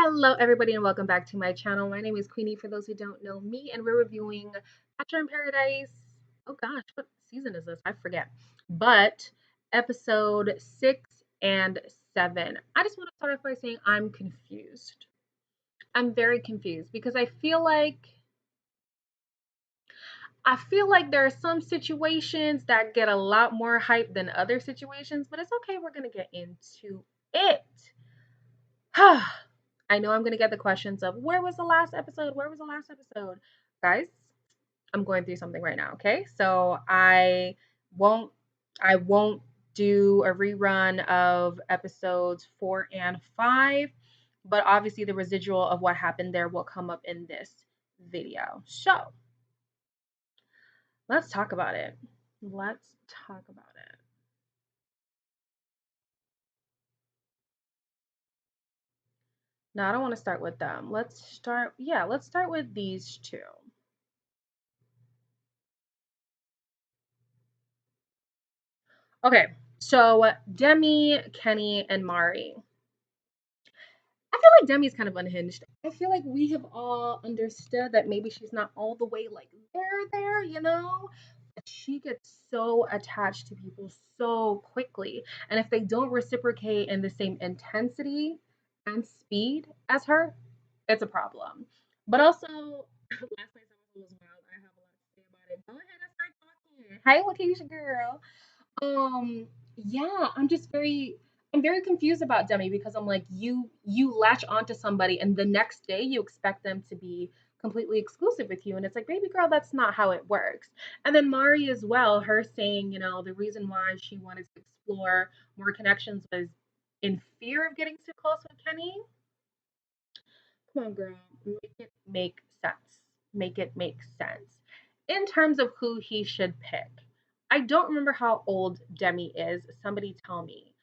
Hello, everybody, and welcome back to my channel. My name is Queenie, for those who don't know me, and we're reviewing Bachelor in Paradise. Oh gosh, what season is this? I forget. But episode 6 and 7. I just want to start off by saying I'm confused. I'm very confused because I feel like there are some situations that get a lot more hype than other situations, but it's okay. We're gonna get into it. I know I'm gonna get the questions of where was the last episode? Where was the last episode? Guys, I'm going through something right now, okay? So won't I won't do a rerun of episodes 4 and 5, but obviously the residual of what happened there will come up in this video. So let's talk about it. Let's talk about it. No, I don't want to start with them. Let's start with these two. Okay, so Demi, Kenny, and Mari. I feel like Demi's kind of unhinged. I feel like we have all understood that maybe she's not all the way like there, you know? But she gets so attached to people so quickly. And if they don't reciprocate in the same intensity and speed as her, it's a problem. But also, last night's episode was wild. I have a lot to say about it. Go ahead and start talking. Hi, Lakeisha girl. Yeah, I'm very confused about Demi because I'm like you latch onto somebody and the next day you expect them to be completely exclusive with you and it's like baby girl, that's not how it works. And then Mari as well, her saying, the reason why she wanted to explore more connections was in fear of getting too close with Kenny. Come on, girl, make it make sense. Make it make sense. In terms of who he should pick, I don't remember how old Demi is. Somebody tell me.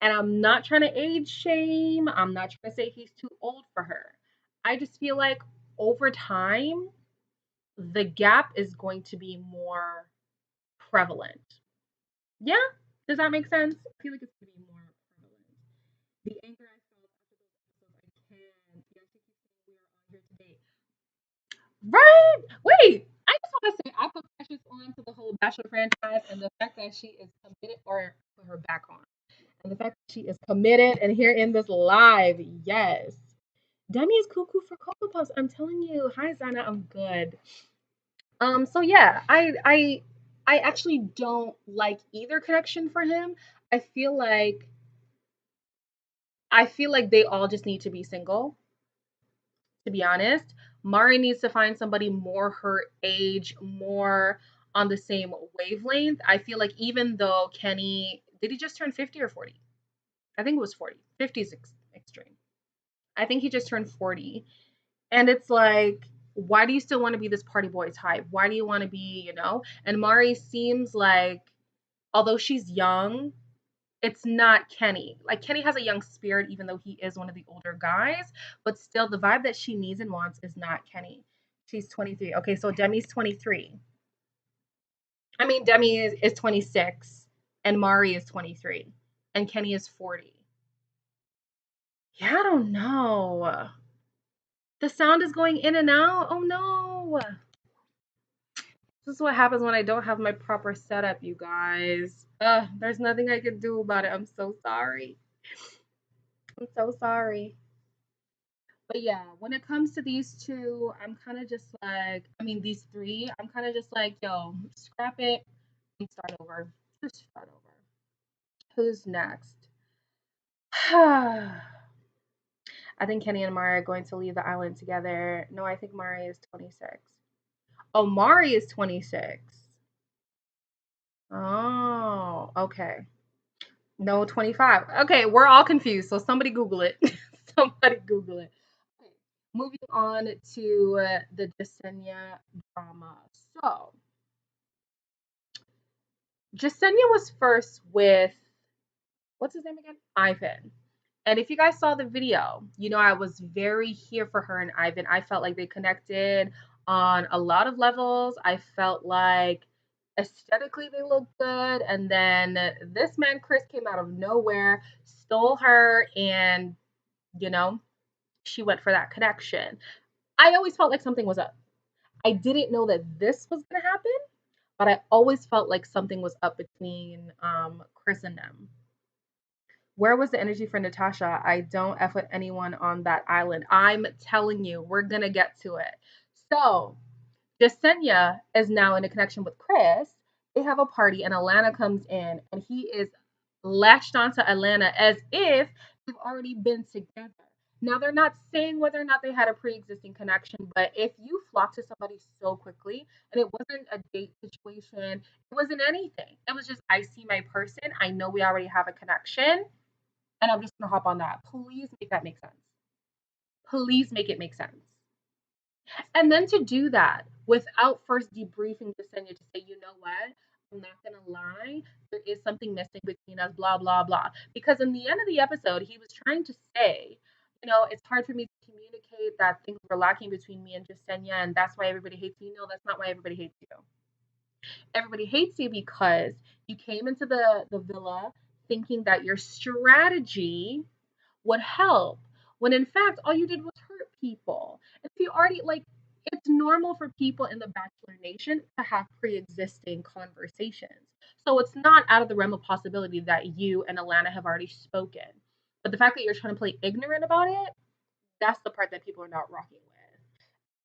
And I'm not trying to age shame. I'm not trying to say he's too old for her. I just feel like over time, the gap is going to be more prevalent. Yeah? Does that make sense? I feel like it's going to be more prevalent. The anger I felt after those episodes, I can't. Yeah, she keeps saying we are on here today. Right? Wait. I just want to say I put precious on to the whole Bachelor franchise and the fact that she is committed or put her back on. And the fact that she is committed and here in this live, yes. Demi is cuckoo for Cocoa Puffs. I'm telling you. Hi Zana, I'm good. So yeah, I actually don't like either connection for him. I feel like I feel like they all just need to be single, to be honest. Mari needs to find somebody more her age, more on the same wavelength. I feel like even though Kenny, did he just turn 50 or 40? I think it was 40. 50 is extreme. I think he just turned 40. And it's like, why do you still want to be this party boy type? Why do you want to be? And Mari seems like, although she's young, it's not Kenny. Like Kenny has a young spirit, even though he is one of the older guys, but still the vibe that she needs and wants is not Kenny. She's 23. Okay, so Demi's 23. I mean, Demi is 26 and Mari is 23 and Kenny is 40. Yeah, I don't know. The sound is going in and out. Oh no. This is what happens when I don't have my proper setup, you guys. There's nothing I can do about it. I'm so sorry. I'm so sorry. But yeah, when it comes to these two, I'm kind of just like, I mean, these three, I'm kind of just like, yo, scrap it and start over. Just start over. Who's next? I think Kenny and Mari are going to leave the island together. No, I think Mari is 26. Oh, Mari is 26. Oh, okay. No, 25. Okay, we're all confused. So somebody Google it. Somebody Google it. Okay, moving on to the Jasenia drama. So, Jasenia was first with, what's his name again? Ivan. And if you guys saw the video, I was very here for her and Ivan. I felt like they connected on a lot of levels. I felt like aesthetically they looked good. And then this man, Chris, came out of nowhere, stole her, and, you know, she went for that connection. I always felt like something was up. I didn't know that this was gonna happen, but I always felt like something was up between Chris and them. Where was the energy for Natasha? I don't F with anyone on that island. I'm telling you, we're gonna get to it. So Jasenia is now in a connection with Chris. They have a party, and Alana comes in, and he is latched onto Alana as if they've already been together. Now, they're not saying whether or not they had a pre existing connection, but if you flock to somebody so quickly, and it wasn't a date situation, it wasn't anything. It was just, I see my person, I know we already have a connection, and I'm just gonna hop on that. Please make that make sense. Please make it make sense. And then to do that without first debriefing Jasenia to say, you know what, I'm not gonna lie, there is something missing between us, blah, blah, blah. Because in the end of the episode, he was trying to say, it's hard for me to communicate that things were lacking between me and Jasenia, and that's why everybody hates me. No, that's not why everybody hates you. Everybody hates you because you came into the villa thinking that your strategy would help when in fact all you did was hurt people. If you already like it's normal for people in the Bachelor Nation to have pre-existing conversations. So it's not out of the realm of possibility that you and Alana have already spoken. But the fact that you're trying to play ignorant about it, that's the part that people are not rocking with.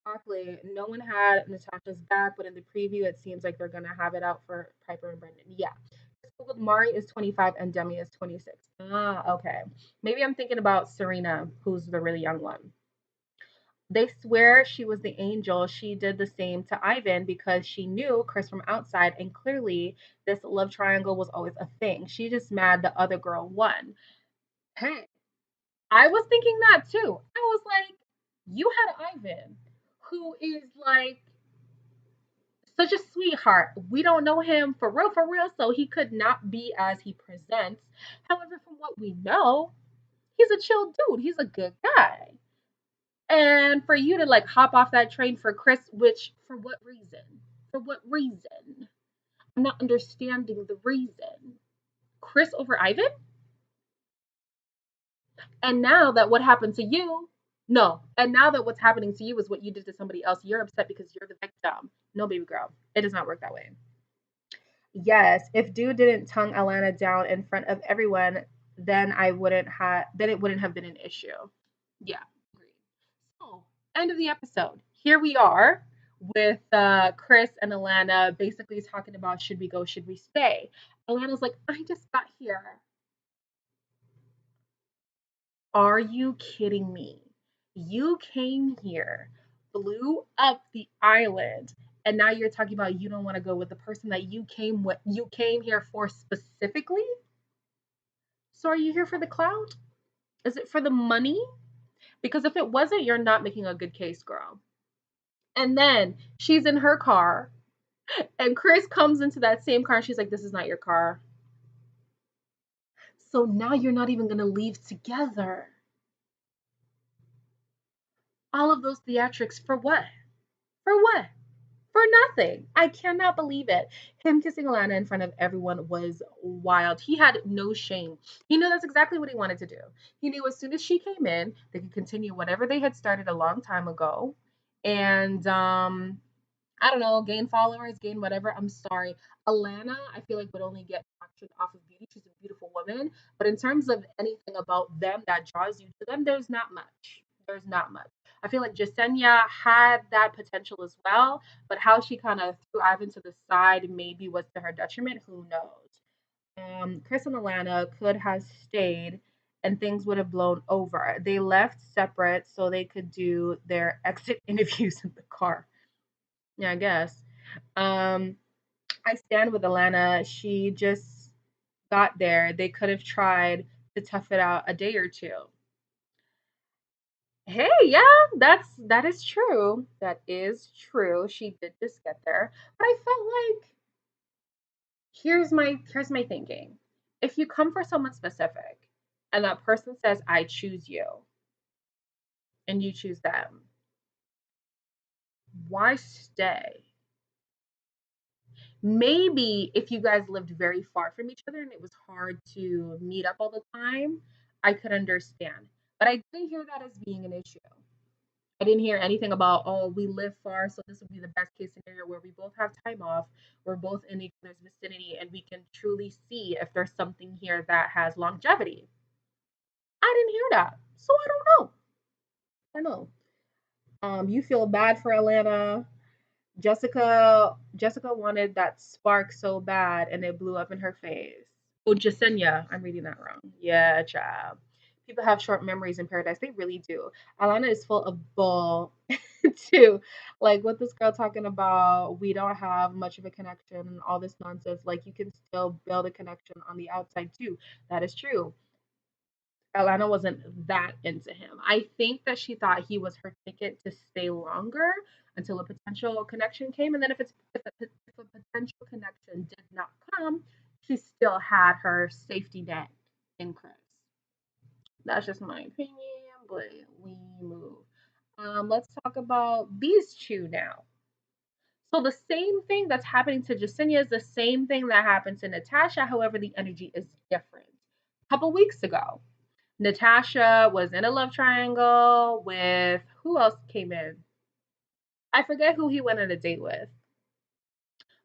Exactly. No one had Natasha's back, but in the preview, it seems like they're gonna have it out for Piper and Brendan. Yeah. Mari is 25 and Demi is 26. Ah, okay. Maybe I'm thinking about Serena, who's the really young one. They swear she was the angel. She did the same to Ivan because she knew Chris from outside, and clearly this love triangle was always a thing. She just mad the other girl won. Hey, I was thinking that too. I was like, you had Ivan, who is like such a sweetheart. We don't know him for real, so he could not be as he presents. However, from what we know, he's a chill dude. He's a good guy. And for you to like hop off that train for Chris, which for what reason? For what reason? I'm not understanding the reason. Chris over Ivan? And now that what happened to you, no. And now that what's happening to you is what you did to somebody else, you're upset because you're the victim. No, baby girl. It does not work that way. Yes, if dude didn't tongue Alana down in front of everyone, then it wouldn't have been an issue. Yeah, agreed. So, end of the episode. Here we are with Chris and Alana basically talking about should we go, should we stay? Alana's like, I just got here. Are you kidding me? You came here, blew up the island, and now you're talking about you don't want to go with the person that you came here for specifically? So are you here for the clout? Is it for the money? Because if it wasn't, you're not making a good case, girl. And then she's in her car, and Chris comes into that same car, and she's like, this is not your car. So now you're not even going to leave together. All of those theatrics for what? For what? For nothing. I cannot believe it. Him kissing Alana in front of everyone was wild. He had no shame. He knew that's exactly what he wanted to do. He knew as soon as she came in, they could continue whatever they had started a long time ago. And I don't know, gain followers, gain whatever. I'm sorry. Alana, I feel like would only get traction off of beauty. She's a beautiful woman. But in terms of anything about them that draws you to them, there's not much. There's not much. I feel like Jasenia had that potential as well, but how she kind of threw Ivan to the side maybe was to her detriment. Who knows? Chris and Alana could have stayed and things would have blown over. They left separate so they could do their exit interviews in the car. Yeah, I guess. Um, I stand with Alana. She just got there. They could have tried to tough it out a day or two. Hey, yeah, that is true. That is true. She did just get there. But I felt like here's my thinking. If you come for someone specific and that person says, I choose you, and you choose them, why stay? Maybe if you guys lived very far from each other and it was hard to meet up all the time, I could understand. But I didn't hear that as being an issue. I didn't hear anything about, oh, we live far, so this would be the best case scenario where we both have time off, we're both in each other's vicinity, and we can truly see if there's something here that has longevity. I didn't hear that. So I don't know. I don't know. You feel bad for Atlanta. Jessica wanted that spark so bad and it blew up in her face. Oh, Jasenia. I'm reading that wrong. Yeah, child. People have short memories in paradise. They really do. Alana is full of bull too. Like what this girl talking about, we don't have much of a connection and all this nonsense. Like you can still build a connection on the outside too. That is true. Alana wasn't that into him. I think that she thought he was her ticket to stay longer until a potential connection came. And then if a potential connection did not come, she still had her safety net in Chris. That's just my opinion, but we move. Let's talk about these two now. So the same thing that's happening to Jasenia is the same thing that happened to Natasha. However, the energy is different. A couple weeks ago, Natasha was in a love triangle with who else came in? I forget who he went on a date with.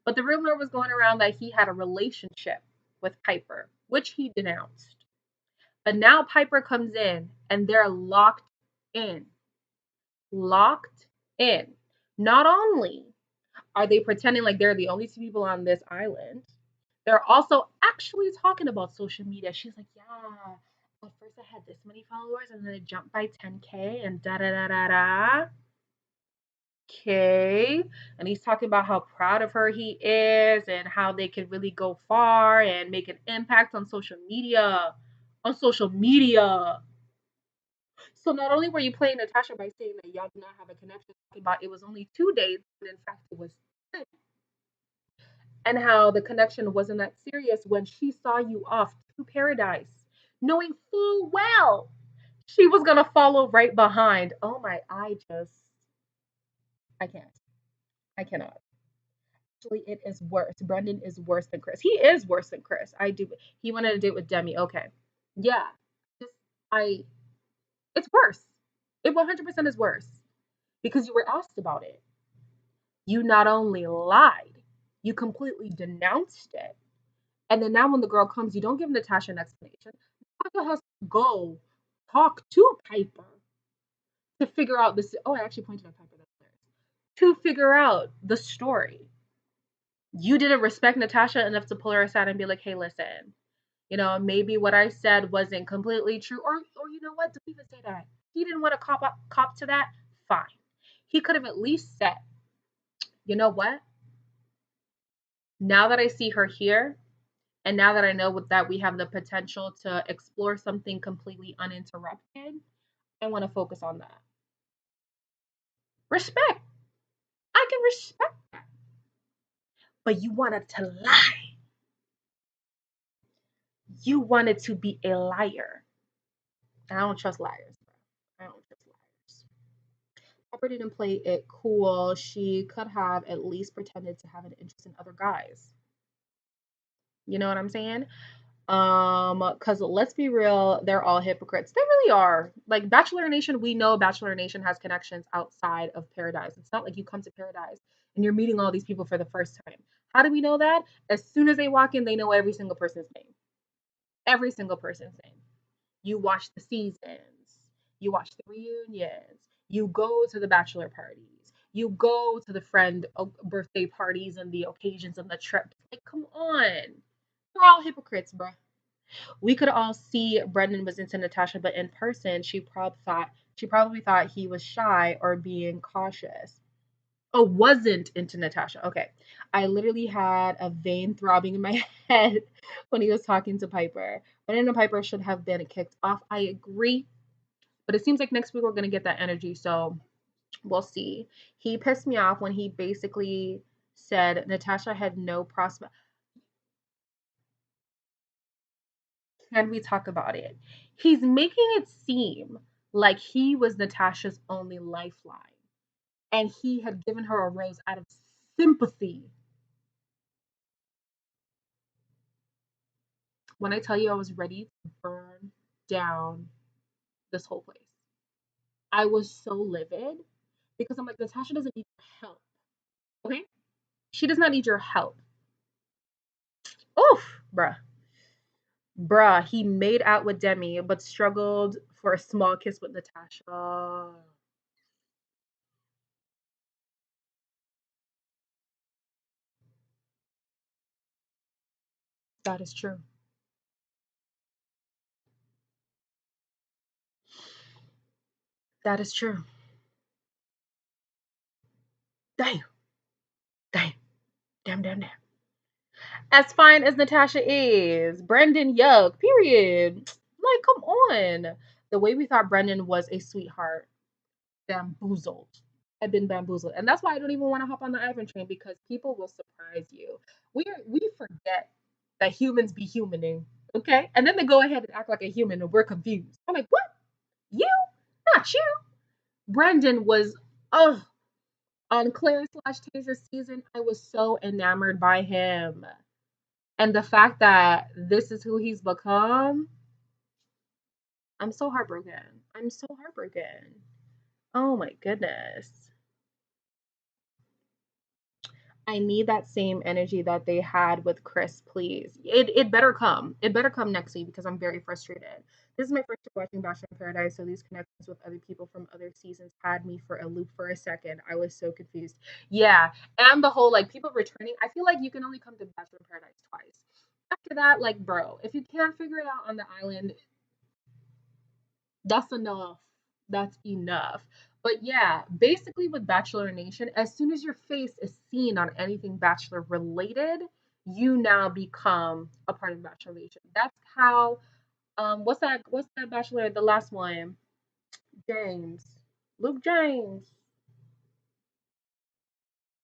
But the rumor was going around that he had a relationship with Piper, which he denounced. But now Piper comes in and they're locked in. Locked in. Not only are they pretending like they're the only two people on this island, they're also actually talking about social media. She's like, yeah, at first I had this many followers and then it jumped by 10K and da da da da da. Okay. And he's talking about how proud of her he is and how they can really go far and make an impact on social media. On social media. So not only were you playing Natasha by saying that y'all did not have a connection, talking about it was only 2 days, but in fact it was 10, and how the connection wasn't that serious when she saw you off to paradise, knowing full well she was gonna follow right behind. Oh my, I can't. I cannot. Actually, it is worse. Brendan is worse than Chris. He is worse than Chris. I do. He wanted a date with Demi. Okay. Yeah. Just, I, it's worse. It 100% is worse because you were asked about it. You not only lied, you completely denounced it. And then now when the girl comes, you don't give Natasha an explanation. Natasha has to go talk to Piper to figure out this. Oh, I actually pointed at Piper. That's hilarious. To figure out the story. You didn't respect Natasha enough to pull her aside and be like, hey, listen, maybe what I said wasn't completely true. Or you know what? Don't even say that. He didn't want to cop to that. Fine. He could have at least said, you know what? Now that I see her here, and now that I know that we have the potential to explore something completely uninterrupted, I want to focus on that. Respect. I can respect that. But you wanted to lie. You wanted to be a liar. I don't trust liars, bro. I don't trust liars. Pepper didn't play it cool. She could have at least pretended to have an interest in other guys. You know what I'm saying? Because let's be real, they're all hypocrites. They really are. Like Bachelor Nation, we know Bachelor Nation has connections outside of Paradise. It's not like you come to Paradise and you're meeting all these people for the first time. How do we know that? As soon as they walk in, they know every single person's name. Every single person's name. You watch the seasons, you watch the reunions, you go to the bachelor parties, you go to the friend birthday parties and the occasions and the trips. Like, come on. They're all hypocrites, bruh. We could all see Brendan was into Natasha, but in person, she probably thought he was shy or being cautious. Oh, wasn't into Natasha. Okay. I literally had a vein throbbing in my head when he was talking to Piper. Brendan and Piper should have been kicked off. I agree. But it seems like next week we're going to get that energy. So we'll see. He pissed me off when he basically said Natasha had no prospect. Can we talk about it? He's making it seem like he was Natasha's only lifeline and he had given her a rose out of sympathy. When I tell you I was ready to burn down this whole place. I was so livid because I'm like, Natasha doesn't need your help. Okay? She does not need your help. Oof, bruh. Bruh, he made out with Demi, but struggled for a small kiss with Natasha. That is true. That is true. Damn, damn, damn, damn, damn. As fine as Natasha is, Brendan yuck, period. Like, come on. The way we thought Brendan was a sweetheart, bamboozled. I've been bamboozled. And that's why I don't even want to hop on the Ivan train because people will surprise you. We forget that humans be humaning, okay? And then they go ahead and act like a human and we're confused. I'm like, what? You? Not you. Brendan was, oh, on Claire slash Taser season, I was so enamored by him. And the fact that this is who he's become, I'm so heartbroken. I'm so heartbroken. Oh my goodness. I need that same energy that they had with Chris, please. It better come. It better come next week because I'm very frustrated. This is my first time watching Bachelor in Paradise, so these connections with other people from other seasons had me for a loop for a second. I was so confused. Yeah, and the whole like people returning. I feel like you can only come to Bachelor in Paradise twice. After that, like, bro, if you can't figure it out on the island, that's enough. That's enough. But yeah, basically with Bachelor Nation, as soon as your face is seen on anything Bachelor related, you now become a part of Bachelor Nation. That's how what's that Bachelor, the last one? James. Luke James.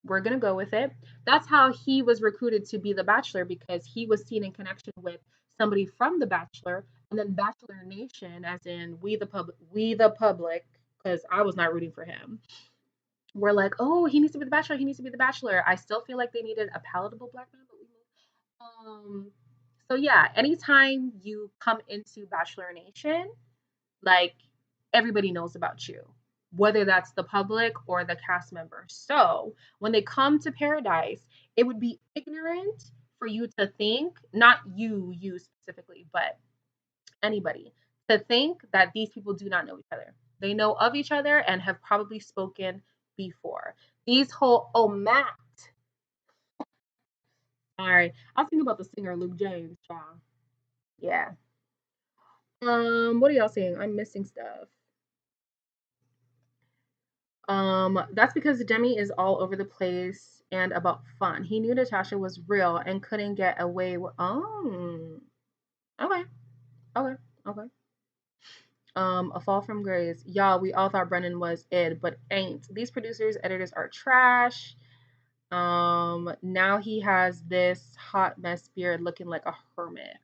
We're gonna go with it. That's how he was recruited to be the Bachelor because he was seen in connection with somebody from the Bachelor, and then Bachelor Nation, as in we the public, because I was not rooting for him. We're like, oh, he needs to be the Bachelor. He needs to be the Bachelor. I still feel like they needed a palatable black man, but we so yeah, anytime you come into Bachelor Nation, like everybody knows about you, whether that's the public or the cast member. So when they come to Paradise, it would be ignorant for you to think, not you specifically, but anybody, to think that these people do not know each other. They know of each other and have probably spoken before. These whole, oh, Matt. All right. I was thinking about the singer Luke James, child. Yeah. What are y'all saying? I'm missing stuff. That's because Demi is all over the place and about fun. He knew Natasha was real and couldn't get away with. Oh, okay, okay, okay. A fall from grace. Y'all, we all thought Brennan was it, but ain't. These producers, editors are trash. Now he has this hot mess beard looking like a hermit.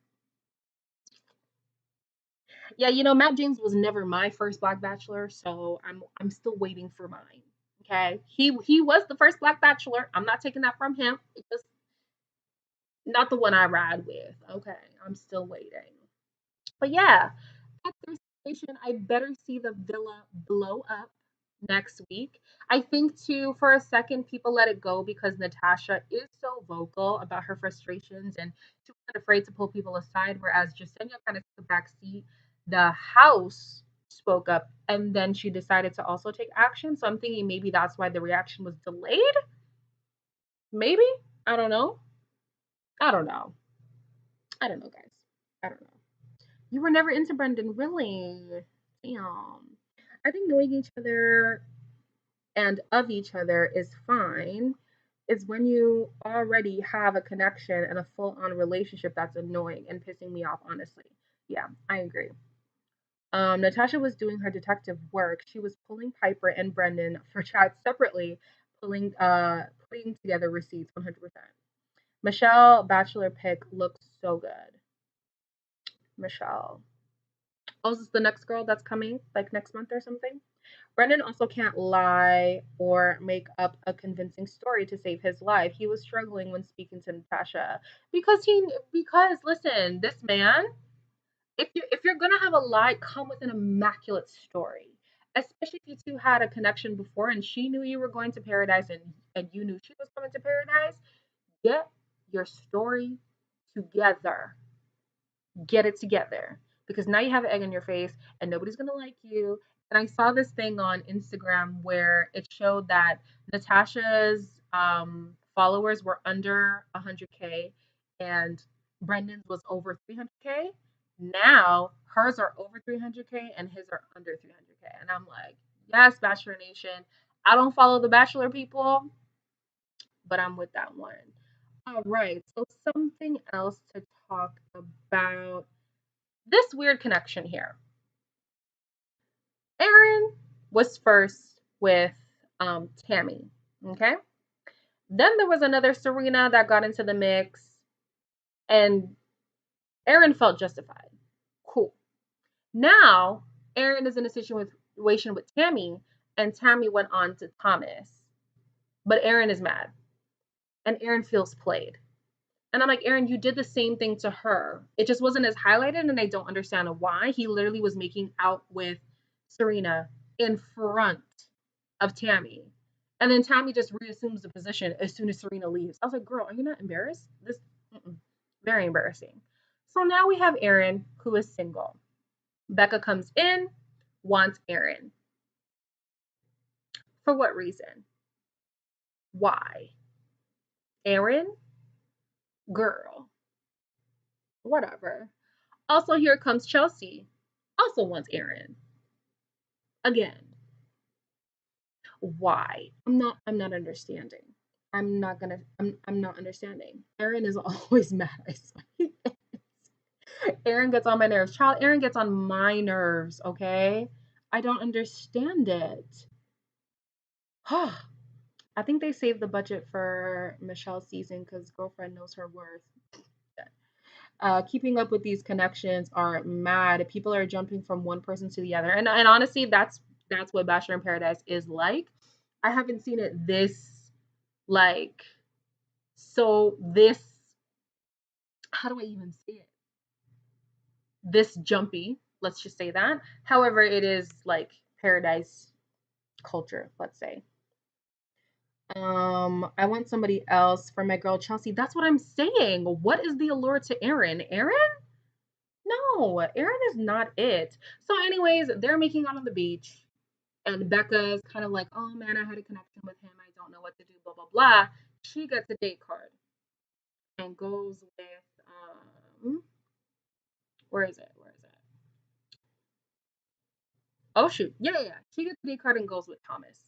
Yeah, Matt James was never my first Black Bachelor, so I'm still waiting for mine. Okay, he was the first Black Bachelor. I'm not taking that from him. It's just not the one I ride with. Okay, I'm still waiting. But yeah, at their station, I better see the villa blow up next week. I think too, for a second, people let it go because Natasha is so vocal about her frustrations and she wasn't afraid to pull people aside, whereas Jasenia kind of took a back seat. The house spoke up and then she decided to also take action. So I'm thinking maybe that's why the reaction was delayed. Maybe. I don't know. I don't know. I don't know, guys. I don't know. You were never into Brendan, really? Damn. I think knowing each other and of each other is fine. It's when you already have a connection and a full on relationship that's annoying and pissing me off, honestly. Yeah, I agree. Natasha was doing her detective work. She was pulling Piper and Brendan for chats separately, putting together receipts 100%. Michelle Bachelor pick looks so good. Michelle. Oh, is this the next girl that's coming like next month or something? Brendan also can't lie or make up a convincing story to save his life. He was struggling when speaking to Natasha because listen, this man If you're gonna have a lie, come with an immaculate story. Especially if you two had a connection before and she knew you were going to paradise and you knew she was coming to paradise. Get your story together. Get it together. Because now you have egg in your face and nobody's gonna like you. And I saw this thing on Instagram where it showed that Natasha's followers were under 100K and Brendan's was over 300K. Now hers are over 300K and his are under 300K. And I'm like, yes, Bachelor Nation. I don't follow the Bachelor people, but I'm with that one. All right. So something else to talk about, this weird connection here. Aaron was first with Tammy. Okay. Then there was another Serena that got into the mix, and Aaron felt justified. Cool. Now Aaron is in a situation with Tammy, and Tammy went on to Thomas. But Aaron is mad, and Aaron feels played. And I'm like, Aaron, you did the same thing to her. It just wasn't as highlighted, and I don't understand why. He literally was making out with Serena in front of Tammy. And then Tammy just reassumes the position as soon as Serena leaves. I was like, girl, are you not embarrassed? This, very embarrassing. So now we have Aaron, who is single. Becca comes in, wants Aaron. For what reason? Why? Aaron? Girl. Whatever. Also, here comes Chelsea. Also wants Aaron. Again. Why? I'm not understanding. I'm not understanding. Aaron is always mad. I swear. Aaron gets on my nerves. Child, Aaron gets on my nerves, okay? I don't understand it. I think they saved the budget for Michelle's season because girlfriend knows her worth. Keeping up with these connections are mad. People are jumping from one person to the other, and honestly, that's what Bachelor in Paradise is like. I haven't seen it this like so this. How do I even say it? This jumpy. Let's just say that. However, it is like Paradise culture. Let's say. I want somebody else for my girl Chelsea. That's what I'm saying. What is the allure to Aaron? Aaron? No, Aaron is not it. So, anyways, they're making out on the beach, and Becca's kind of like, oh man, I had a connection with him. I don't know what to do, blah, blah, blah. She gets a date card and goes with, where is it? Where is it? Oh, shoot. Yeah, yeah, yeah. She gets a date card and goes with Thomas.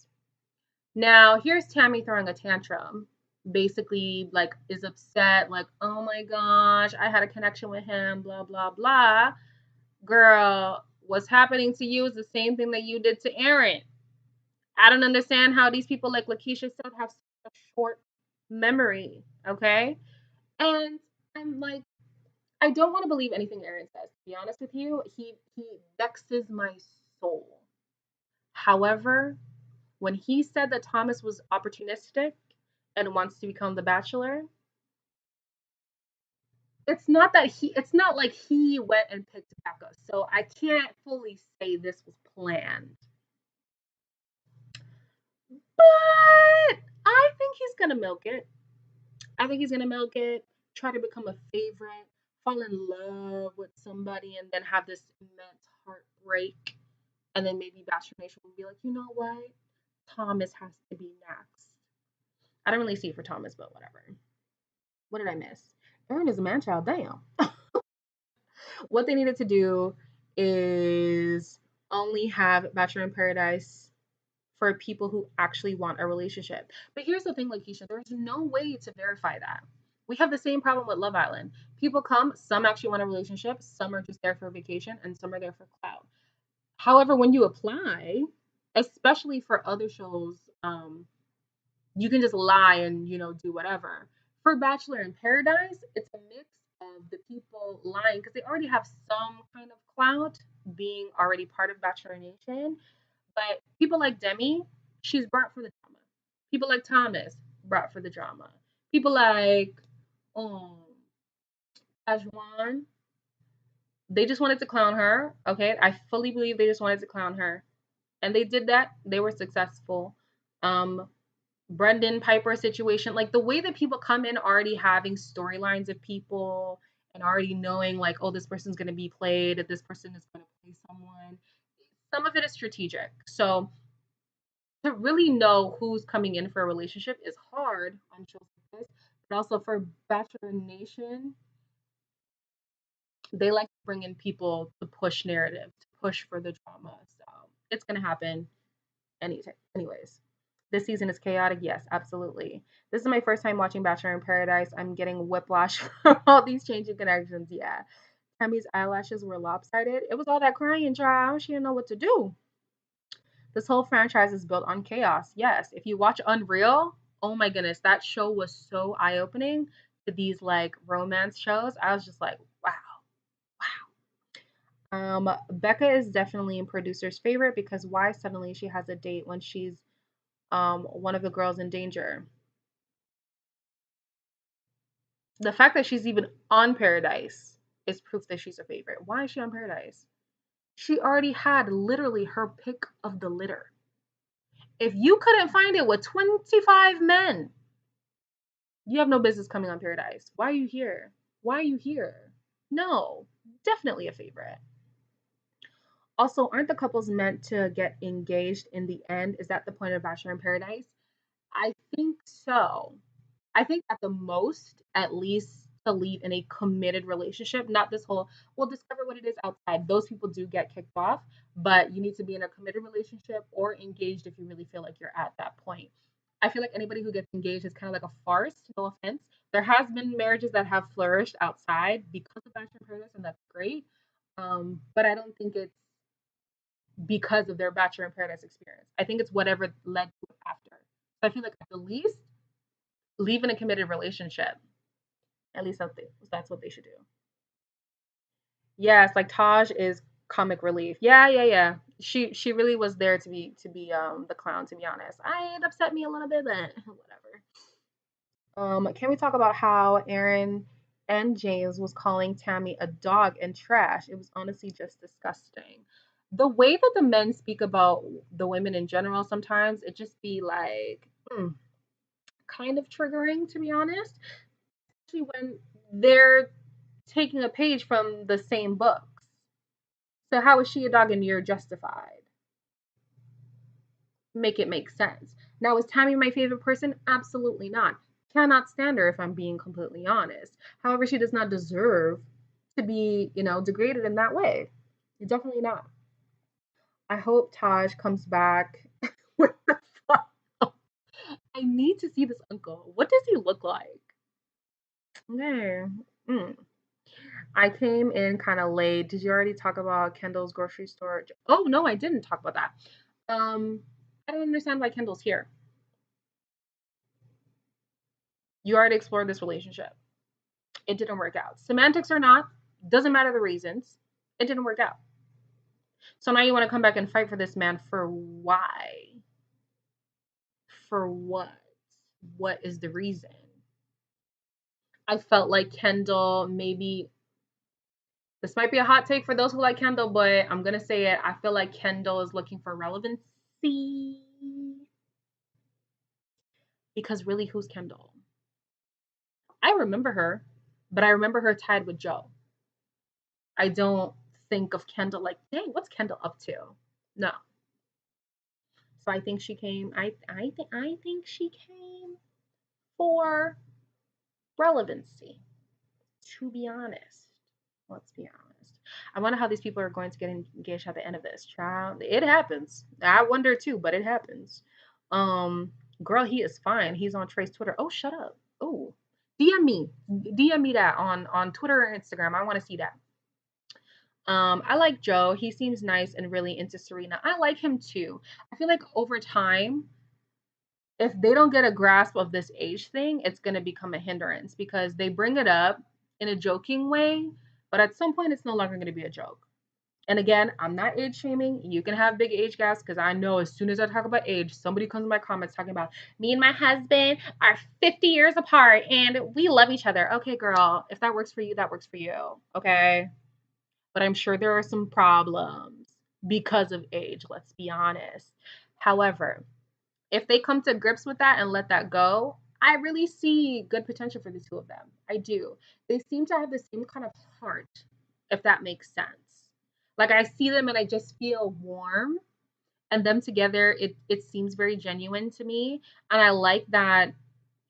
Now, here's Tammy throwing a tantrum. Basically, like, is upset, like, oh my gosh, I had a connection with him, blah, blah, blah. Girl, what's happening to you is the same thing that you did to Aaron. I don't understand how these people, like Lakeisha said, have such a short memory. Okay. And I'm like, I don't want to believe anything Aaron says. To be honest with you, he vexes my soul. However, when he said that Thomas was opportunistic and wants to become the Bachelor, it's not like he went and picked Becca. So I can't fully say this was planned. But I think he's gonna milk it. I think he's gonna milk it, try to become a favorite, fall in love with somebody, and then have this immense heartbreak. And then maybe Bachelor Nation will be like, you know what? Thomas has to be next. I don't really see it for Thomas, but whatever. What did I miss? Aaron is a man child. Damn. What they needed to do is only have Bachelor in Paradise for people who actually want a relationship. But here's the thing, Lakeisha, there's no way to verify that. We have the same problem with Love Island. People come, some actually want a relationship, some are just there for vacation, and some are there for clout. However, when you apply, especially for other shows, you can just lie and do whatever. For Bachelor in Paradise, it's a mix of the people lying because they already have some kind of clout being already part of Bachelor Nation. But people like Demi, she's brought for the drama. People like Thomas, brought for the drama. People like um Ajwan, They just wanted to clown her. Okay, I fully believe they just wanted to clown her, and they did that. They were successful. Um, Brendan Piper situation, like the way that people come in already having storylines of people and already knowing like, oh, this person's gonna be played, this person is gonna play someone. Some of it is strategic. So to really know who's coming in for a relationship is hard on shows like this, but also for Bachelor Nation, they like to bring in people to push narrative, to push for the drama. So it's gonna happen anyways. This season is chaotic. Yes, absolutely. This is my first time watching Bachelor in Paradise. I'm getting whiplash from all these changing connections. Yeah. Tammy's eyelashes were lopsided. It was all that crying, child. She didn't know what to do. This whole franchise is built on chaos. Yes. If you watch Unreal, oh my goodness, that show was so eye opening to these like romance shows. I was just like, wow. Becca is definitely in producer's favorite because why suddenly she has a date when she's one of the girls in danger? The fact that she's even on Paradise is proof that she's a favorite. Why is she on Paradise? She already had literally her pick of the litter. If you couldn't find it with 25 men, you have no business coming on Paradise. Why are you here? Why are you here? No, definitely a favorite. Also, aren't the couples meant to get engaged in the end? Is that the point of Bachelor in Paradise? I think so. I think at the most, at least to leave in a committed relationship, not this whole, we'll discover what it is outside. Those people do get kicked off, but you need to be in a committed relationship or engaged if you really feel like you're at that point. I feel like anybody who gets engaged is kind of like a farce, no offense. There has been marriages that have flourished outside because of Bachelor in Paradise, and that's great. But I don't think it's because of their Bachelor in Paradise experience. I think it's whatever led to it after. So I feel like at the least, leave in a committed relationship. At least that's what they should do. Yes, like Taj is comic relief. Yeah, yeah, yeah. She really was there to be the clown. To be honest, it upset me a little bit, but whatever. Can we talk about how Aaron and James was calling Tammy a dog and trash? It was honestly just disgusting. The way that the men speak about the women in general, sometimes it just be like kind of triggering, to be honest. Especially when they're taking a page from the same books. So how is she a dog and you're justified? Make it make sense. Now, is Tammy my favorite person? Absolutely not. Cannot stand her if I'm being completely honest. However, she does not deserve to be, degraded in that way. Definitely not. I hope Taj comes back with the fuck. I need to see this uncle. What does he look like? Okay. Mm. I came in kind of late. Did you already talk about Kendall's grocery store? Oh no, I didn't talk about that. Um, I don't understand why Kendall's here. You already explored this relationship. It didn't work out. Semantics or not, doesn't matter the reasons. It didn't work out. So now you want to come back and fight for this man for why? For what? What is the reason? I felt like Kendall maybe this might be a hot take for those who like Kendall, but I'm gonna say it. I feel like Kendall is looking for relevancy because really, who's Kendall? I remember her, but I remember her tied with Joe. I don't think of Kendall like, dang, what's Kendall up to? No. So I think she came. I think she came for relevancy. To be honest, let's be honest. I wonder how these people are going to get engaged at the end of this. Child, it happens. I wonder too, but it happens. Um, Girl, he is fine. He's on Trey's Twitter. Oh, shut up. Oh, DM me that on Twitter or Instagram. I want to see that. I like Joe. He seems nice and really into Serena. I like him too. I feel like over time, if they don't get a grasp of this age thing, it's going to become a hindrance because they bring it up in a joking way, but at some point, it's no longer going to be a joke. And again, I'm not age shaming. You can have big age gaps because I know as soon as I talk about age, somebody comes in my comments talking about me and my husband are 50 years apart and we love each other. Okay, girl, if that works for you, that works for you. Okay. but I'm sure there are some problems because of age, let's be honest. However, if they come to grips with that and let that go, I really see good potential for the two of them. I do. They seem to have the same kind of heart, if that makes sense. Like I see them and I just feel warm, and them together, it seems very genuine to me. And I like that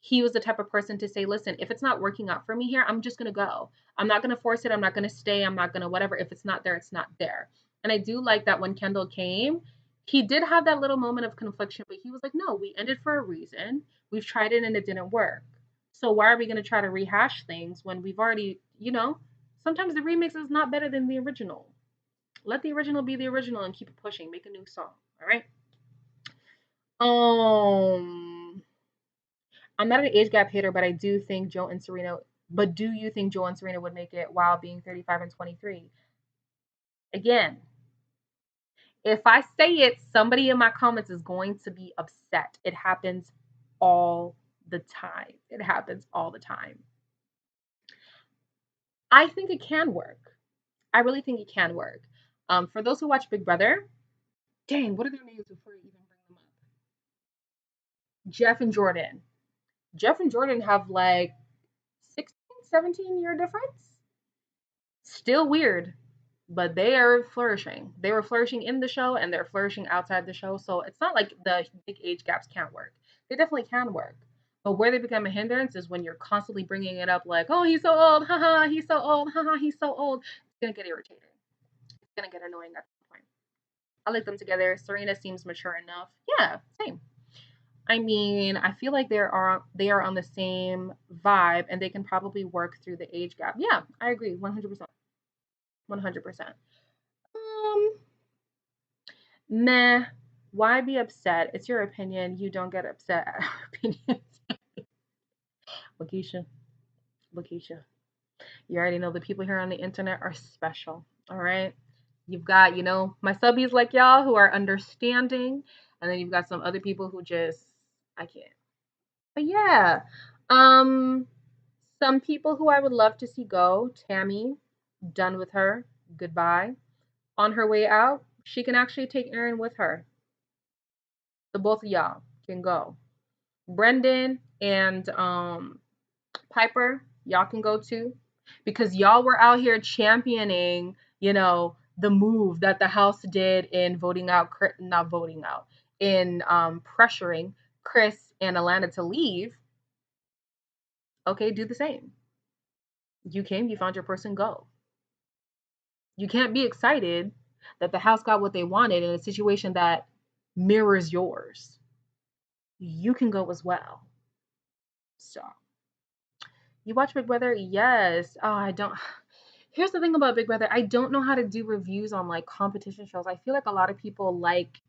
he was the type of person to say, listen, if it's not working out for me here, I'm just gonna go. I'm not gonna force it, I'm not gonna stay, I'm not gonna whatever. If it's not there, it's not there. And I do like that when Kendall came, he did have that little moment of confliction, but he was like, no, we ended for a reason. We've tried it and it didn't work. So why are we gonna try to rehash things when we've already, sometimes the remix is not better than the original. Let the original be the original and keep it pushing. Make a new song. All right. Um, I'm not an age gap hater, but I do think Joe and Serena. But do you think Joe and Serena would make it while being 35 and 23? Again, if I say it, somebody in my comments is going to be upset. It happens all the time. It happens all the time. I think it can work. I really think it can work. For those who watch Big Brother, dang, what are their names before you even bring them up? Jeff and Jordan. Jeff and Jordan have like 16, 17-year difference. Still weird, but they are flourishing. They were flourishing in the show and they're flourishing outside the show. So it's not like the big age gaps can't work. They definitely can work. But where they become a hindrance is when you're constantly bringing it up like, oh, he's so old, haha, he's so old, haha, he's so old. It's going to get irritating. It's going to get annoying at some point. I like them together. Serena seems mature enough. Yeah, same. I mean, I feel like they are on the same vibe and they can probably work through the age gap. Yeah, I agree, 100%. 100%. Um, meh. Why be upset? It's your opinion. You don't get upset at our opinions. Lakeisha, Lakeisha. You already know the people here on the internet are special. All right. You've got, my subbies like y'all who are understanding, and then you've got some other people who just I can't. But yeah. Um some people who I would love to see go, Tammy, done with her. Goodbye. On her way out, she can actually take Aaron with her. The both of y'all can go. Brendan and Piper, y'all can go too. Because y'all were out here championing, the move that the House did in voting out, not voting out, in pressuring Chris and Alana to leave. Okay, do the same. You came, you found your person, go. You can't be excited that the House got what they wanted in a situation that mirrors yours. You can go as well. So, you watch Big Brother? Yes. Oh, I don't. Here's the thing about Big Brother. I don't know how to do reviews on like competition shows. I feel like a lot of people like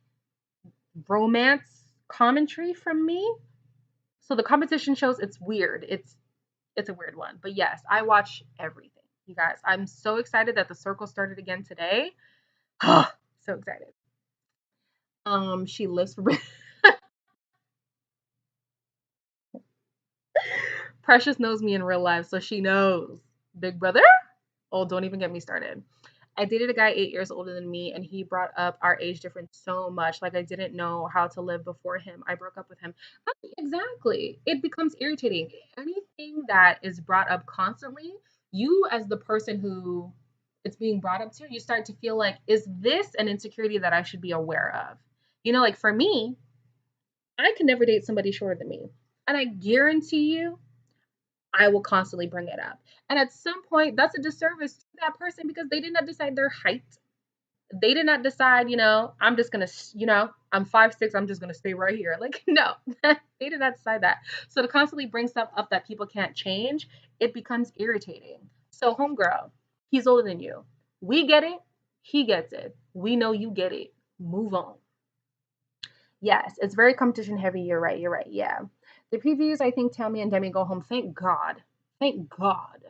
romance commentary from me. So the competition shows, it's weird. It's a weird one. But yes, I watch everything. You guys, I'm so excited that the circle started again today. So excited. She lives for Precious knows me in real life, so she knows. Big Brother? Oh, don't even get me started. I dated a guy 8 years older than me, and he brought up our age difference so much. Like, I didn't know how to live before him. I broke up with him. Exactly. It becomes irritating. Anything that is brought up constantly, you, as the person who it's being brought up to, you start to feel like, is this an insecurity that I should be aware of? Like for me, I can never date somebody shorter than me. And I guarantee you, I will constantly bring it up. And at some point, that's a disservice to that person because they did not decide their height. They did not decide, I'm just going to, I'm 5'6", I'm just going to stay right here. Like, no, they did not decide that. So to constantly bring stuff up that people can't change, it becomes irritating. So, homegirl, he's older than you. We get it. He gets it. We know you get it. Move on. Yes, it's very competition heavy. You're right. You're right. Yeah. The previews, I think Tammy and Demi go home. Thank God. Thank God.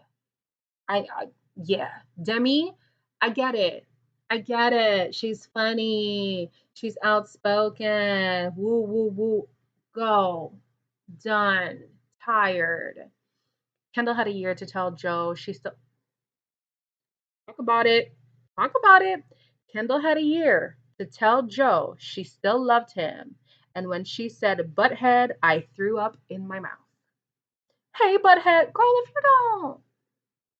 Yeah. Demi, I get it. I get it. She's funny. She's outspoken. Woo, woo, woo. Go. Done. Tired. Kendall had a year to tell Joe. She still talk about it. Talk about it. Kendall had a year to tell Joe she still loved him. And when she said butthead, I threw up in my mouth. Hey, butthead. Girl, if you don't,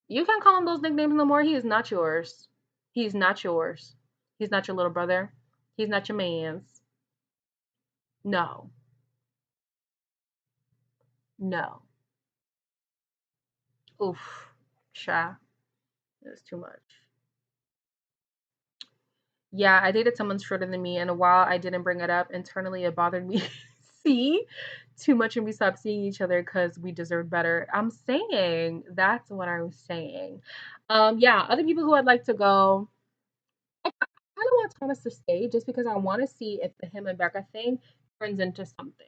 you can't call him those nicknames no more. He is not yours. He's not yours. He's not your little brother. He's not your man's. No. No. Oof. Sha. It was too much. Yeah, I dated someone shorter than me, and while I didn't bring it up, internally it bothered me. See, too much, and we stopped seeing each other because we deserved better. I'm saying that's what I was saying. Yeah, other people who I'd like to go. I kind of want Thomas to stay just because I want to see if the him and Becca thing turns into something.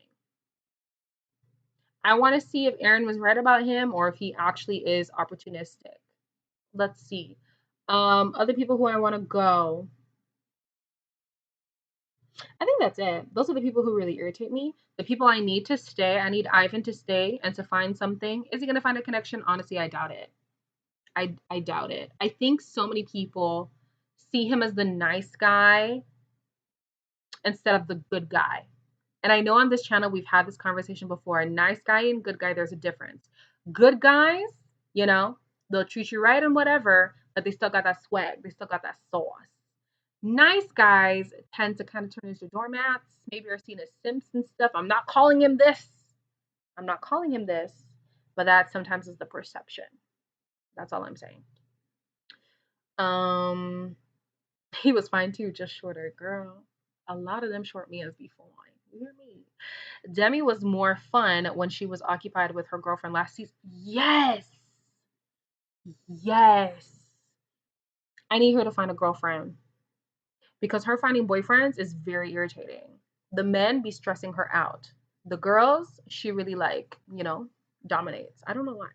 I want to see if Aaron was right about him or if he actually is opportunistic. Let's see. Other people who I want to go. I think that's it. Those are the people who really irritate me. The people I need to stay. I need Ivan to stay and to find something. Is he gonna find a connection? Honestly, I doubt it. I doubt it. I think so many people see him as the nice guy instead of the good guy. And I know on this channel we've had this conversation before. Nice guy and good guy, there's a difference. Good guys, you know, they'll treat you right and whatever, but they still got that swag. They still got that sauce. Nice guys tend to kind of turn into doormats. Maybe are seen as simps and stuff. I'm not calling him this. I'm not calling him this, but that sometimes is the perception. That's all I'm saying. Um, he was fine too, just shorter, girl. A lot of them short me as be fine. You hear me? Demi was more fun when she was occupied with her girlfriend last season. Yes, yes. I need her to find a girlfriend because her finding boyfriends is very irritating. The men be stressing her out. The girls, she really like, dominates. I don't know why.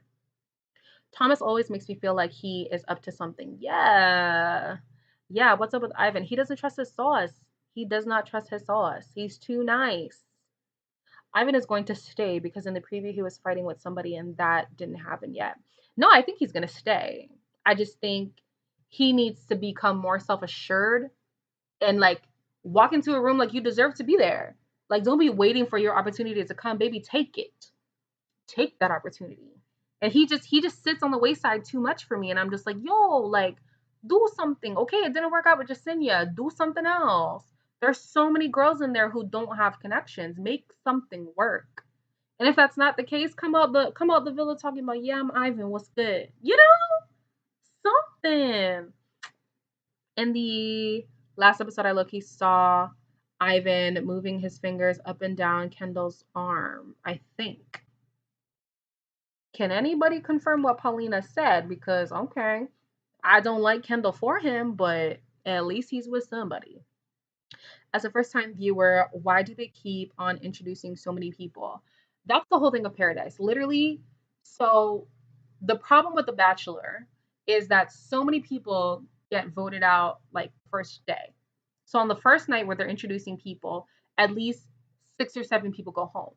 Thomas always makes me feel like he is up to something. Yeah. Yeah, what's up with Ivan? He doesn't trust his sauce. He does not trust his sauce. He's too nice. Ivan is going to stay because in the preview he was fighting with somebody and that didn't happen yet. No, I think he's going to stay. I just think he needs to become more self-assured and like walk into a room like you deserve to be there. Like don't be waiting for your opportunity to come, baby, take it. Take that opportunity. And he just sits on the wayside too much for me and I'm just like, "Yo, like do something. Okay, it didn't work out with Jacinia. Do something else." There's so many girls in there who don't have connections. Make something work. And if that's not the case, come out the villa talking about, "Yeah, I'm Ivan. What's good?" Something. In the last episode, I look, saw Ivan moving his fingers up and down Kendall's arm, I think. Can anybody confirm what Paulina said? Because, okay, I don't like Kendall for him, but at least he's with somebody. As a first time viewer, why do they keep on introducing so many people? That's the whole thing of Paradise. Literally, so the problem with The Bachelor is that so many people get voted out like first day. So on the first night where they're introducing people, at least 6 or 7 people go home.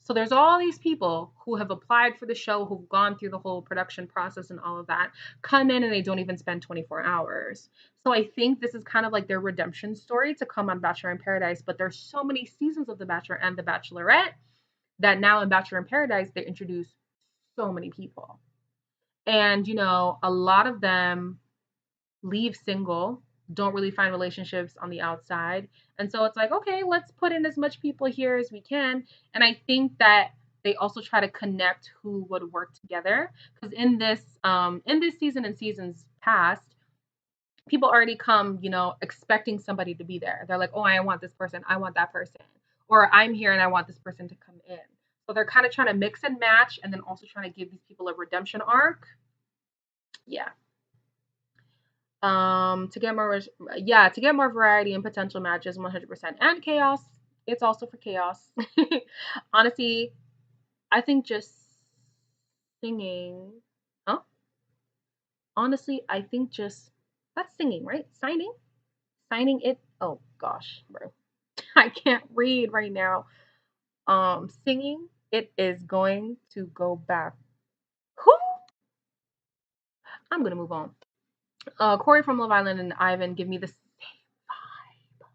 So there's all these people who have applied for the show, who've gone through the whole production process and all of that, come in and they don't even spend 24 hours. So I think this is kind of like their redemption story to come on Bachelor in Paradise. But there's so many seasons of The Bachelor and The Bachelorette that now in Bachelor in Paradise, they introduce so many people. And, a lot of them leave single, don't really find relationships on the outside. And so it's like, okay, let's put in as much people here as we can. And I think that they also try to connect who would work together. Because in this season and seasons past, people already come, expecting somebody to be there. They're like, oh, I want this person, I want that person. Or I'm here and I want this person to come in. So they're kind of trying to mix and match and then also trying to give these people a redemption arc. Yeah. To get more variety and potential matches, 100%, and chaos. It's also for chaos. Honestly, I think just singing. Huh? Honestly, I think just that's singing, right? Signing it. Oh gosh, bro, I can't read right now. Singing it is going to go back. Who? I'm gonna move on. Corey from Love Island and Ivan give me the same vibe.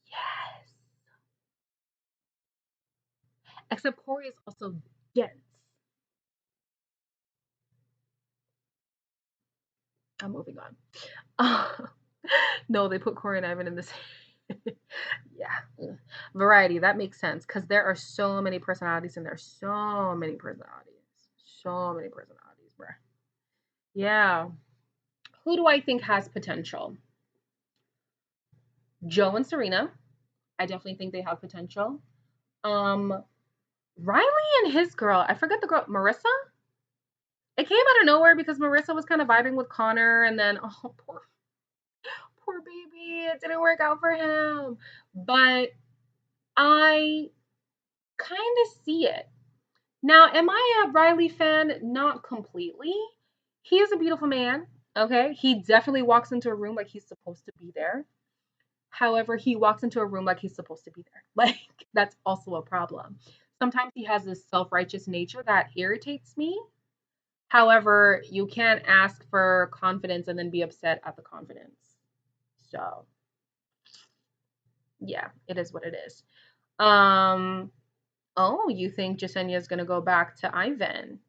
Yes. Except Corey is also dense. I'm moving on. No, they put Corey and Ivan in the same. Yeah. Ugh. Variety, that makes sense because there are so many personalities and there's so many personalities. So many personalities, bruh. Yeah. Who do I think has potential? Joe and Serena. I definitely think they have potential. Um, Riley and his girl. I forget the girl, Marissa. It came out of nowhere because Marissa was kind of vibing with Connor, and then poor baby, it didn't work out for him. But I kind of see it. Now, am I a Riley fan? Not completely. He is a beautiful man. Okay. He definitely walks into a room like he's supposed to be there. However, he walks into a room like he's supposed to be there. Like, that's also a problem. Sometimes he has this self righteous nature that irritates me. However, you can't ask for confidence and then be upset at the confidence. So, yeah, it is what it is. Um, oh, you think Jasenia is gonna go back to Ivan?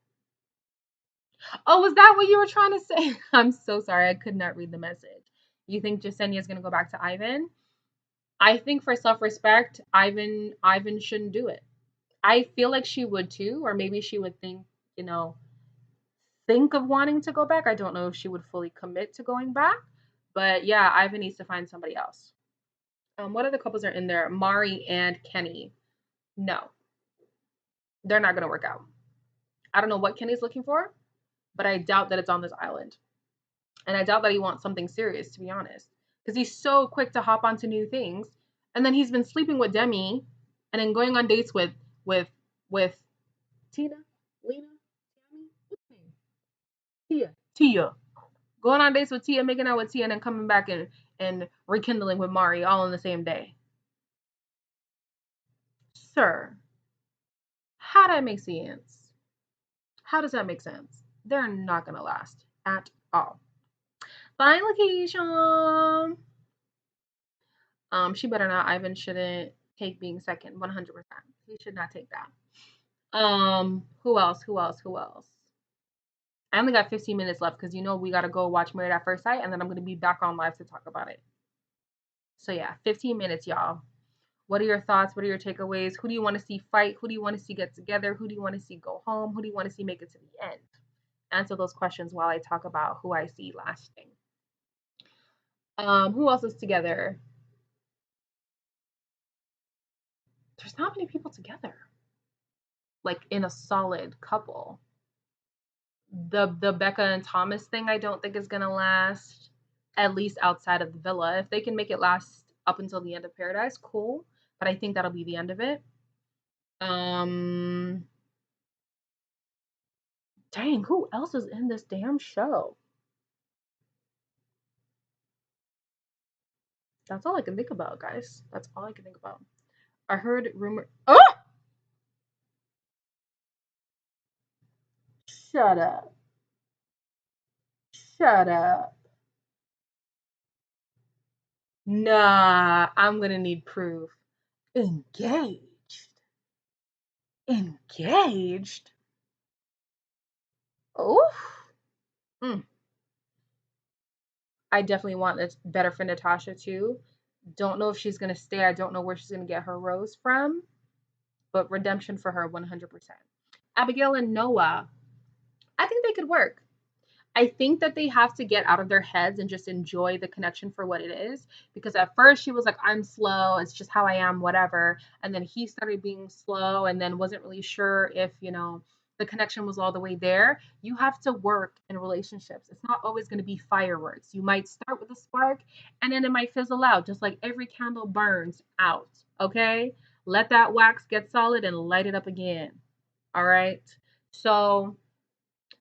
Oh, was that what you were trying to say? I'm so sorry, I could not read the message. You think Jasenia is gonna go back to Ivan? I think for self-respect, Ivan shouldn't do it. I feel like she would too, or maybe she would think, you know, think of wanting to go back. I don't know if she would fully commit to going back, but yeah, Ivan needs to find somebody else. What other couples are in there? Mari and Kenny. No, they're not gonna work out. I don't know what Kenny's looking for, but I doubt that it's on this island. And I doubt that he wants something serious, to be honest. Because he's so quick to hop onto new things. And then he's been sleeping with Demi and then going on dates with with Tina, Lena, Tammy, what's her name? Tia. Going on dates with Tia, making out with Tia, and then coming back and rekindling with Mari all on the same day. Sir, how that make sense? How does that make sense? They're not gonna last at all. Bye, location. She better not. Ivan shouldn't take being second. 100%. He should not take that. Who else? Who else? Who else? I only got 15 minutes left because you know we gotta go watch Married at First Sight, and then I'm gonna be back on live to talk about it. So yeah, 15 minutes, y'all. What are your thoughts? What are your takeaways? Who do you want to see fight? Who do you want to see get together? Who do you want to see go home? Who do you want to see make it to the end? Answer those questions while I talk about who I see lasting. Who else is together? There's not many people together, like in a solid couple. The Becca and Thomas thing I don't think is gonna last, at least outside of the villa. If they can make it last up until the end of Paradise, cool. But I think that'll be the end of it. Um Dang, who else is in this damn show? That's all I can think about, guys. That's all I can think about. I heard rumor. Oh, shut up. Shut up. Nah, I'm gonna need proof. Engaged. Engaged. Oh. Mm. I definitely want this better for Natasha too. Don't know if she's gonna stay. I don't know where she's gonna get her rose from, but redemption for her 100%. Abigail and Noah, I think they could work. I think that they have to get out of their heads and just enjoy the connection for what it is. Because at first she was like, I'm slow, it's just how I am, whatever. And then he started being slow and then wasn't really sure if, the connection was all the way there. You have to work in relationships. It's not always going to be fireworks. You might start with a spark and then it might fizzle out, just like every candle burns out. Okay? Let that wax get solid and light it up again. All right? So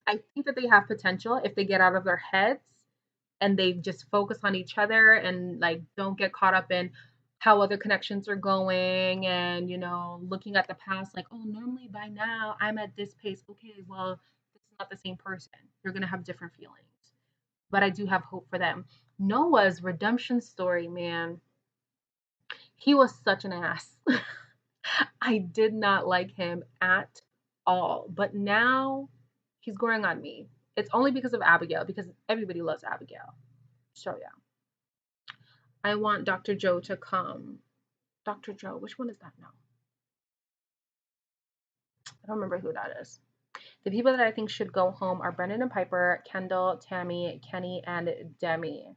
I think that they have potential if they get out of their heads and they just focus on each other and like don't get caught up in how other connections are going and looking at the past like, oh, normally by now I'm at this pace. Okay, well, this is not the same person. You're gonna have different feelings. but I do have hope for them. Noah's redemption story, man, he was such an ass. I did not like him at all. But now he's growing on me. It's only because of Abigail, because everybody loves Abigail. So yeah. I want Dr. Joe to come. Dr. Joe, which one is that now? I don't remember who that is. The people that I think should go home are Brendan and Piper, Kendall, Tammy, Kenny, and Demi.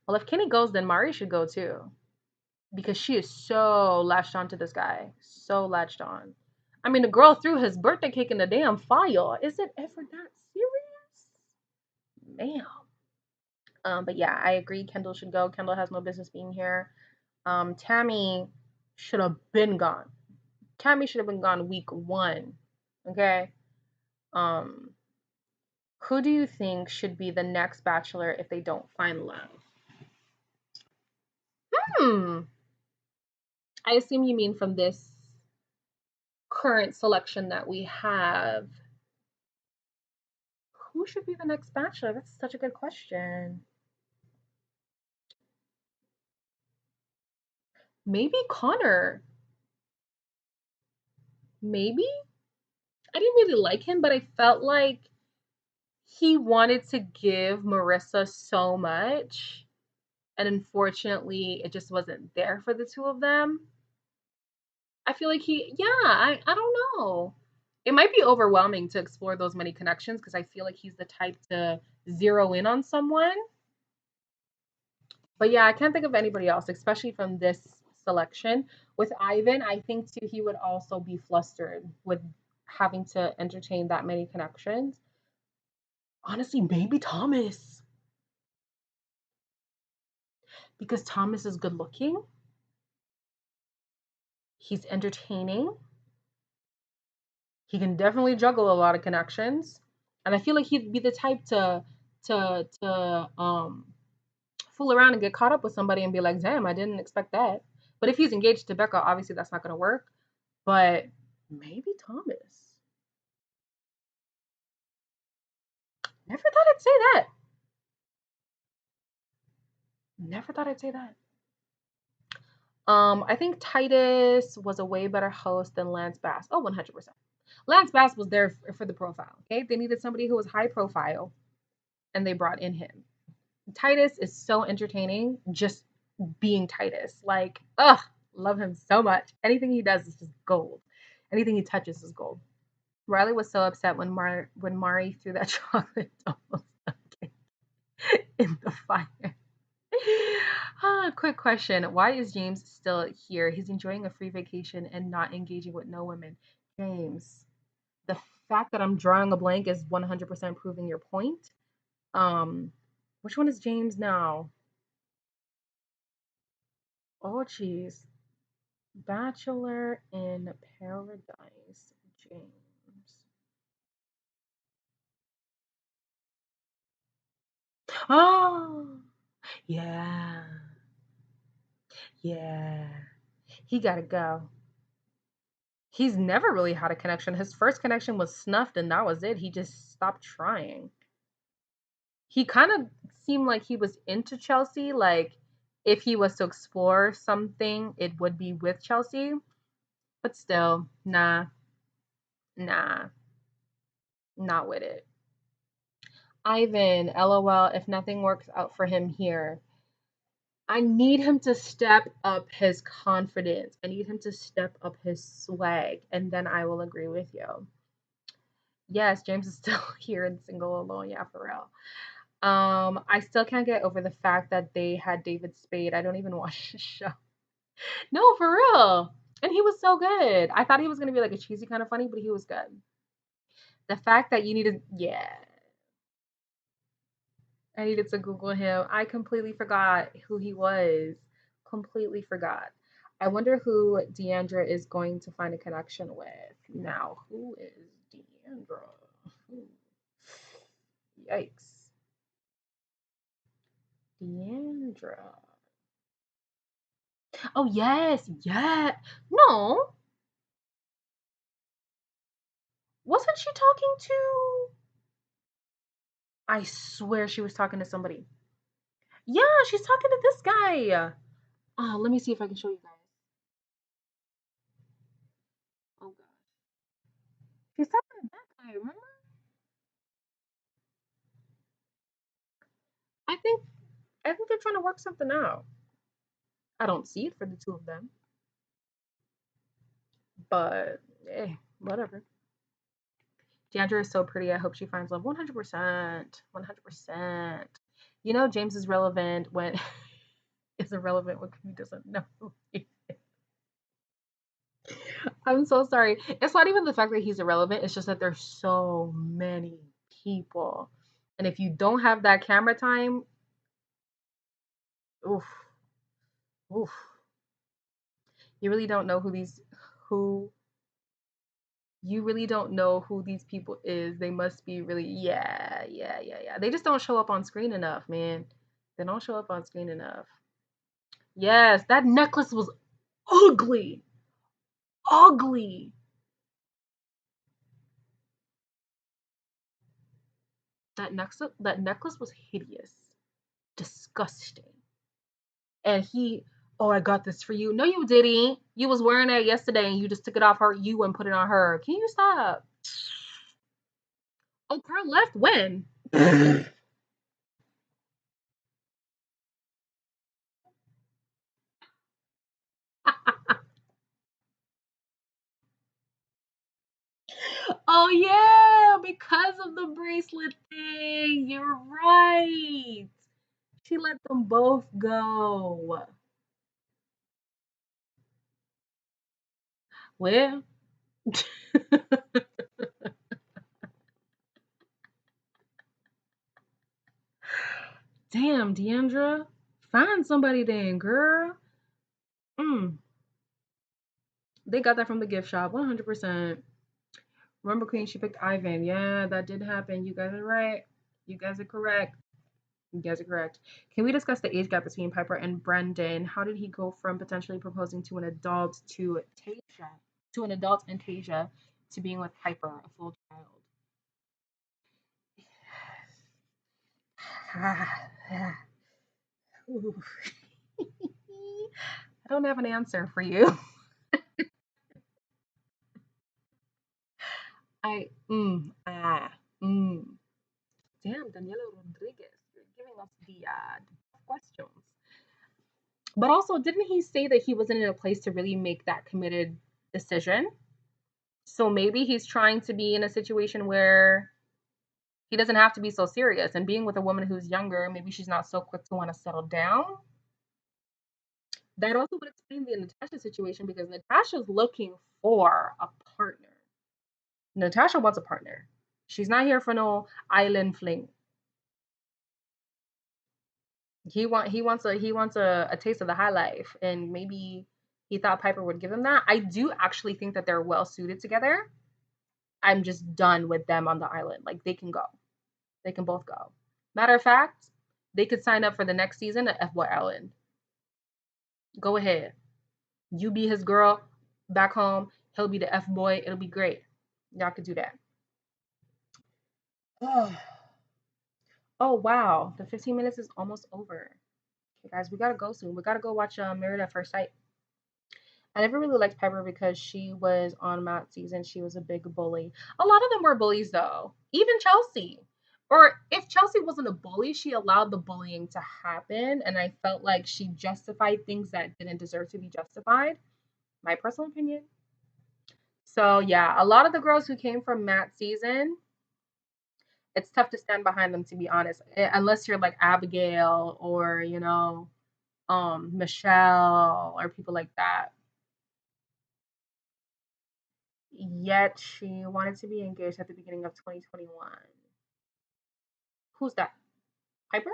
Well, if Kenny goes, then Mari should go too. Because she is so latched on to this guy. So latched on. I mean, the girl threw his birthday cake in the damn fire. Is it ever that serious? Man. But yeah, I agree. Kendall should go. Kendall has no business being here. Tammy should have been gone. Tammy should have been gone week 1. Okay. Um, who do you think should be the next Bachelor if they don't find love? Hmm. I assume you mean from this current selection that we have. Who should be the next Bachelor? That's such a good question. Maybe Connor. Maybe? I didn't really like him, but I felt like he wanted to give Marissa so much. And unfortunately, it just wasn't there for the two of them. I feel like I don't know. It might be overwhelming to explore those many connections because I feel like he's the type to zero in on someone. But yeah, I can't think of anybody else, especially from this selection. With Ivan, I think too he would also be flustered with having to entertain that many connections. Honestly, maybe Thomas. Because Thomas is good looking, he's entertaining, he can definitely juggle a lot of connections. And I feel like he'd be the type to fool around and get caught up with somebody and be like, damn, I didn't expect that. But if he's engaged to Becca, obviously that's not gonna work. But maybe Thomas. Never thought I'd say that. Never thought I'd say that. I think Titus was a way better host than Lance Bass. Oh, 100%. Lance Bass was there for the profile. Okay, they needed somebody who was high profile, and they brought in him. Titus is so entertaining, just being Titus. Like, ugh, love him so much. Anything he does is just gold. Anything he touches is gold. Riley was so upset when Mari threw that chocolate in the fire. Quick question. Why is James still here? He's enjoying a free vacation and not engaging with no women. James, the fact that I'm drawing a blank is 100% proving your point. Which one is James now? Oh, jeez. Bachelor in Paradise, James. Oh, yeah. Yeah. He gotta go. He's never really had a connection. His first connection was snuffed, and that was it. He just stopped trying. He kind of seemed like he was into Chelsea. Like, if he was to explore something, it would be with Chelsea. But still, nah, not with it. Ivan, LOL, if nothing works out for him here, I need him to step up his confidence. I need him to step up his swag, and then I will agree with you. Yes, James is still here and single alone. Yeah, for real. I still can't get over the fact that they had David Spade. I don't even watch the show. No, for real. And he was so good. I thought he was gonna be like a cheesy kind of funny, but he was good. The fact that you needed, yeah, I needed to Google him. I completely forgot who he was. Completely forgot. I wonder who Deandra is going to find a connection with. Now, who is Deandra? Yikes. Deandra. Oh, yes. Yeah. No. Wasn't she talking to I swear she was talking to somebody. Yeah, she's talking to this guy. Let me see if I can show you guys. Oh god. She's talking to that guy, remember? I think I think they're trying to work something out. I don't see it for the two of them, but whatever. Deandra is so pretty. I hope she finds love. 100%. 100%. You know, James is relevant when is irrelevant when he doesn't know. I'm so sorry. It's not even the fact that he's irrelevant. It's just that there's so many people, and if you don't have that camera time, oof, oof, you really don't know who you really don't know who these people is. They must be really, yeah, yeah, yeah, yeah. They just don't show up on screen enough, man. They don't show up on screen enough. Yes, that necklace was ugly. Ugly. That necklace was hideous. Disgusting. And oh, I got this for you. No, you didn't. You was wearing it yesterday and you just took it off you and put it on her. Can you stop? Oh, Carl left when? Oh yeah, because of the bracelet thing. You're right. She let them both go. Well, damn, Deandra. Find somebody then, girl. Mm, they got that from the gift shop, 100%. Remember Queen, she picked Ivan. Yeah, that did happen. You guys are right. You guys are correct. You guys are correct. Can we discuss the age gap between Piper and Brendan? How did he go from potentially proposing to an adult to Tasia, to an adult and Tasia, to being with Piper, a full child? I don't have an answer for you. I mm. Damn, Daniela Rodriguez, you're giving us the questions. But also, didn't he say that he wasn't in a place to really make that committed decision? So maybe he's trying to be in a situation where he doesn't have to be so serious. And being with a woman who's younger, maybe she's not so quick to want to settle down. That also would explain the Natasha situation because Natasha's looking for a partner. Natasha wants a partner. She's not here for no island fling. He wants a taste of the high life, and maybe he thought Piper would give him that. I do actually think that they're well suited together. I'm just done with them on the island. Like they can go. They can both go. Matter of fact, they could sign up for the next season at FY Island. Go ahead. You be his girl back home. He'll be the F boy. It'll be great. Y'all could do that. Oh, oh wow. The 15 minutes is almost over. Okay, guys, we gotta go soon. We gotta go watch Married at First Sight. I never really liked Piper because she was on Matt's season. She was a big bully. A lot of them were bullies, though. Even Chelsea. Or if Chelsea wasn't a bully, she allowed the bullying to happen. And I felt like she justified things that didn't deserve to be justified. My personal opinion. So, yeah, a lot of the girls who came from Matt's season, it's tough to stand behind them, to be honest. Unless you're like Abigail or, Michelle or people like that. Yet she wanted to be engaged at the beginning of 2021. Who's that? Piper?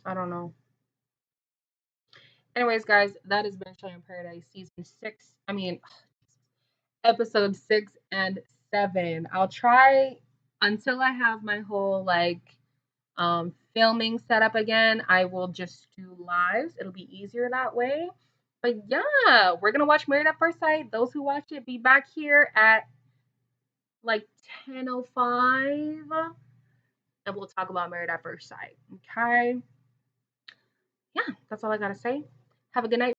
I don't know. Anyways, guys, that has been Showing Paradise season 6. I mean, episode 6 and 7. I'll try until I have my whole filming set up again. I will just do lives. It'll be easier that way. But yeah, we're gonna watch Married at First Sight. Those who watch it, be back here at like 10:05, and we'll talk about Married at First Sight. Okay. Yeah, that's all I gotta say. Have a good night.